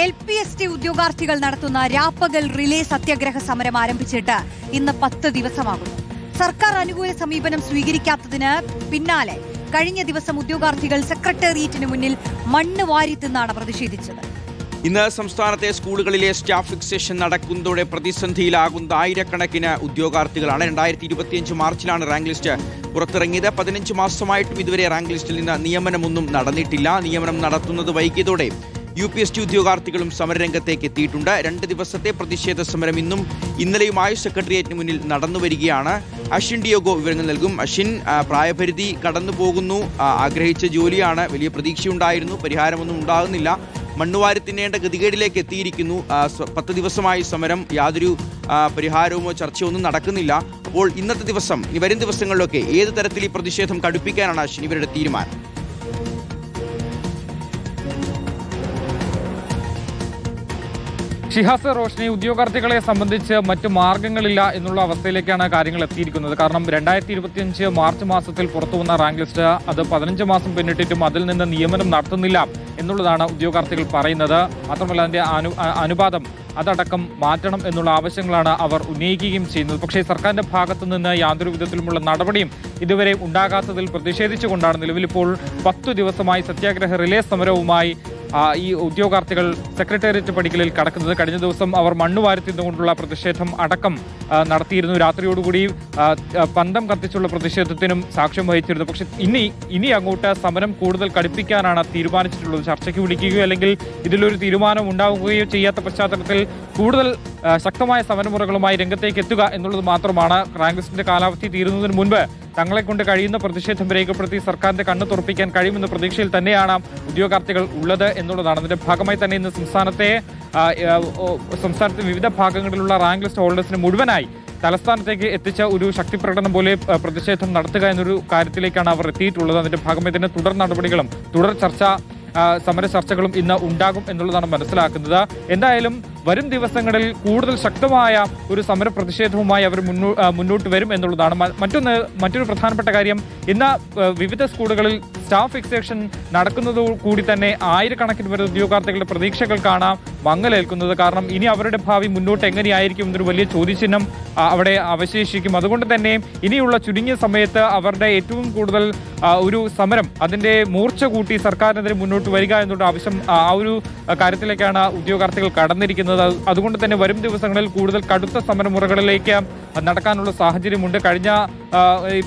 LPST ഉദ്യോഗാർത്ഥികൾ നടത്തുന്ന രാപ്പകൽ റിലേ സത്യാഗ്രഹ സമരം ആരംഭിച്ചിട്ട് ഇന്ന് 10 ദിവസമാകുന്നു. സർക്കാർ അനുകൂല സമീപനം സ്വീകരിക്കാത്തതിന് പിന്നാലെ കഴിഞ്ഞ ദിവസം ഉദ്യോഗാർത്ഥികൾ സെക്രട്ടേറിയറ്റിന് മുന്നിൽ മണ്ണ് വാരി തിന്നാണ് പ്രതിഷേധിച്ചത്. ഇന്ന് സംസ്ഥാനത്തെ സ്കൂളുകളിലെ സ്റ്റാഫ് ഫിക്സേഷൻ നടക്കുന്നതോടെ പ്രതിസന്ധിയിലാകുന്ന ആയിരക്കണക്കിന് ഉദ്യോഗാർത്ഥികളാണ്. 2025 മാർച്ചിലാണ് റാങ്ക് ലിസ്റ്റ് പുറത്തിറങ്ങിയത്. 15 മാസമായിട്ടും ഇതുവരെ റാങ്ക് ലിസ്റ്റിൽ നിന്ന് നിയമനമൊന്നും നടന്നിട്ടില്ല. നിയമനം നടത്തുന്നത് വൈകിയതോടെ UPST ഉദ്യോഗാർത്ഥികളും സമരരംഗത്തേക്ക് എത്തിയിട്ടുണ്ട്. 2 ദിവസത്തെ പ്രതിഷേധ സമരം ഇന്നും ഇന്നലെയുമായി സെക്രട്ടേറിയറ്റിന് മുന്നിൽ നടന്നുവരികയാണ്. അശ്വിൻ ഡിയോഗോ വിവരങ്ങൾ നൽകും. അശ്വിൻ, പ്രായപരിധി കടന്നു പോകുന്നു, ആഗ്രഹിച്ച ജോലിയാണ്, വലിയ പ്രതീക്ഷയുണ്ടായിരുന്നു, പരിഹാരമൊന്നും ഉണ്ടാകുന്നില്ല, മണ്ണുവാരി തിന്നേണ്ട ഗതികേടിലേക്ക് എത്തിയിരിക്കുന്നു. 10 ദിവസമായി സമരം, യാതൊരു പരിഹാരവുമോ ചർച്ചയോ ഒന്നും നടക്കുന്നില്ല. അപ്പോൾ ഇന്നത്തെ ദിവസം, ഇനി വരും ദിവസങ്ങളിലൊക്കെ ഏത് തരത്തിൽ ഈ പ്രതിഷേധം കടുപ്പിക്കാനാണ് അശ്വിൻ ഇവരുടെ തീരുമാനം? ഷിഹാസ്, റോഷ്നി, ഉദ്യോഗാർത്ഥികളെ സംബന്ധിച്ച് മറ്റ് മാർഗങ്ങളില്ല എന്നുള്ള അവസ്ഥയിലേക്കാണ് കാര്യങ്ങൾ എത്തിയിരിക്കുന്നത്. കാരണം 2025 മാർച്ച് മാസത്തിൽ പുറത്തു വന്ന റാങ്ക് ലിസ്റ്റ് അത് 15 മാസം പിന്നിട്ടിട്ടും അതിൽ നിന്ന് നിയമനം നടത്തുന്നില്ല എന്നുള്ളതാണ് ഉദ്യോഗാർത്ഥികൾ പറയുന്നത്. മാത്രമല്ല അതിന്റെ അനുപാതം അതടക്കം മാറ്റണം എന്നുള്ള ആവശ്യങ്ങളാണ് അവർ ഉന്നയിക്കുകയും ചെയ്യുന്നത്. പക്ഷേ സർക്കാരിന്റെ ഭാഗത്തു നിന്ന് യാതൊരു വിധത്തിലുമുള്ള നടപടിയും ഇതുവരെ ഉണ്ടാകാത്തതിൽ പ്രതിഷേധിച്ചുകൊണ്ടാണ് നിലവിലിപ്പോൾ 10 ദിവസമായി സത്യാഗ്രഹ റിലേ സമരവുമായി ഈ ഉദ്യോഗാർത്ഥികൾ സെക്രട്ടേറിയറ്റ് പടിക്കലിൽ കടക്കുന്നത്. കഴിഞ്ഞ ദിവസം അവർ മണ്ണുവാരി തിന്നുകൊണ്ടുള്ള പ്രതിഷേധം അടക്കം നടത്തിയിരുന്നു. രാത്രിയോടുകൂടി പന്തം കത്തിച്ചുള്ള പ്രതിഷേധത്തിനും സാക്ഷ്യം വഹിച്ചിരുന്നു. പക്ഷെ ഇനി അങ്ങോട്ട് സമരം കൂടുതൽ കടുപ്പിക്കാനാണ് തീരുമാനിച്ചിട്ടുള്ളത്. ചർച്ചയ്ക്ക് വിളിക്കുകയോ അല്ലെങ്കിൽ ഇതിലൊരു തീരുമാനം ഉണ്ടാവുകയോ ചെയ്യാത്ത പശ്ചാത്തലത്തിൽ കൂടുതൽ ശക്തമായ സമരമുറകളുമായി രംഗത്തേക്ക് എത്തുക എന്നുള്ളത് മാത്രമാണ്. റാങ്ക് ലിസ്റ്റിന്റെ കാലാവധി തീരുന്നതിന് മുൻപ് തങ്ങളെ കൊണ്ട് കഴിയുന്ന പ്രതിഷേധം രേഖപ്പെടുത്തി സർക്കാരിന്റെ കണ്ണ് തുറപ്പിക്കാൻ കഴിയുമെന്ന പ്രതീക്ഷയിൽ തന്നെയാണ് ഉദ്യോഗാർത്ഥികൾ ഉള്ളത് എന്നുള്ളതാണ്. അതിന്റെ ഭാഗമായി തന്നെ ഇന്ന് സംസ്ഥാനത്തെ വിവിധ ഭാഗങ്ങളിലുള്ള റാങ്ക് ലിസ്റ്റ് ഹോൾഡേഴ്സിന് മുഴുവനായി തലസ്ഥാനത്തേക്ക് എത്തിച്ച ഒരു ശക്തിപ്രകടനം പോലെ പ്രതിഷേധം നടത്തുക എന്നൊരു കാര്യത്തിലേക്കാണ് അവർ എത്തിയിട്ടുള്ളത്. അതിന്റെ ഭാഗമായി തന്നെ തുടർ നടപടികളും തുടർ സമര ചർച്ചകളും ഇന്ന് ഉണ്ടാകും എന്നുള്ളതാണ് മനസ്സിലാക്കുന്നത്. എന്തായാലും വരും ദിവസങ്ങളിൽ കൂടുതൽ ശക്തമായ ഒരു സമര പ്രതിഷേധവുമായി അവർ മുന്നോട്ട് വരും എന്നുള്ളതാണ്. മറ്റൊരു പ്രധാനപ്പെട്ട കാര്യം, ഇന്ന് വിവിധ സ്കൂളുകളിൽ സ്റ്റാഫ് ഫിക്സേഷൻ നടക്കുന്നത് കൂടി തന്നെ ആയിരക്കണക്കിന് വരുന്ന ഉദ്യോഗാർത്ഥികളുടെ പ്രതീക്ഷകൾക്കാണ് മങ്ങലേൽക്കുന്നത്. കാരണം ഇനി അവരുടെ ഭാവി മുന്നോട്ട് എങ്ങനെയായിരിക്കും എന്നൊരു വലിയ ചോദ്യചിഹ്നം അവിടെ അവശേഷിക്കും. അതുകൊണ്ട് തന്നെ ഇനിയുള്ള ചുരുങ്ങിയ സമയത്ത് അവരുടെ ഏറ്റവും കൂടുതൽ ഒരു സമരം, അതിന്റെ മൂർച്ച കൂട്ടി സർക്കാരിനെതിരെ മുന്നോട്ട് വരിക എന്നുള്ള ആവശ്യം, ആ ഒരു കാര്യത്തിലേക്കാണ് ഉദ്യോഗാർത്ഥികൾ കടന്നിരിക്കുന്നത്. അതുകൊണ്ട് തന്നെ വരും ദിവസങ്ങളിൽ കൂടുതൽ കടുത്ത സമരമുറകളിലേക്ക് നടക്കാനുള്ള സാഹചര്യമുണ്ട്. കഴിഞ്ഞ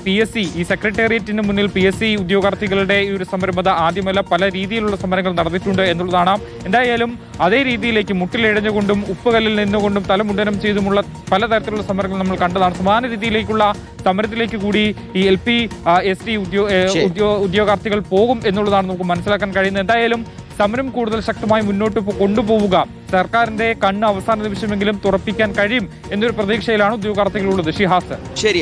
PSC ഈ സെക്രട്ടേറിയറ്റിന് മുന്നിൽ PSC ഉദ്യോഗാർത്ഥികളുടെ ഈ ഒരു സമരം അത് ആദ്യമല്ല, പല രീതിയിലുള്ള സമരങ്ങൾ നടന്നിട്ടുണ്ട് എന്നുള്ളതാണ്. എന്തായാലും അതേ രീതിയിലേക്ക് മുട്ടിലിഴഞ്ഞുകൊണ്ടും ഉപ്പുകല്ലിൽ നിന്നുകൊണ്ടും തലമുണ്ടനം ചെയ്തുമുള്ള പലതരത്തിലുള്ള സമരങ്ങൾ നമ്മൾ കണ്ടതാണ്. സമാന രീതിയിലേക്കുള്ള സമരത്തിലേക്ക് കൂടി ഈ LPST ഉദ്യോഗാർത്ഥികൾ പോകും എന്നുള്ളതാണ് നമുക്ക് മനസ്സിലാക്കാൻ കഴിയുന്നത്. എന്തായാലും സമരം കൂടുതൽ ശക്തമായി മുന്നോട്ട് കൊണ്ടുപോവുക സർക്കാരിന്റെ കണ്ണ് അവസാന നിമിഷമെങ്കിലും തുറപ്പിക്കാൻ കഴിയും എന്നൊരു പ്രതീക്ഷയിലാണ് ഉദ്യോഗാർത്ഥികളുള്ളത്. ഷിഹാസ്. ശരി.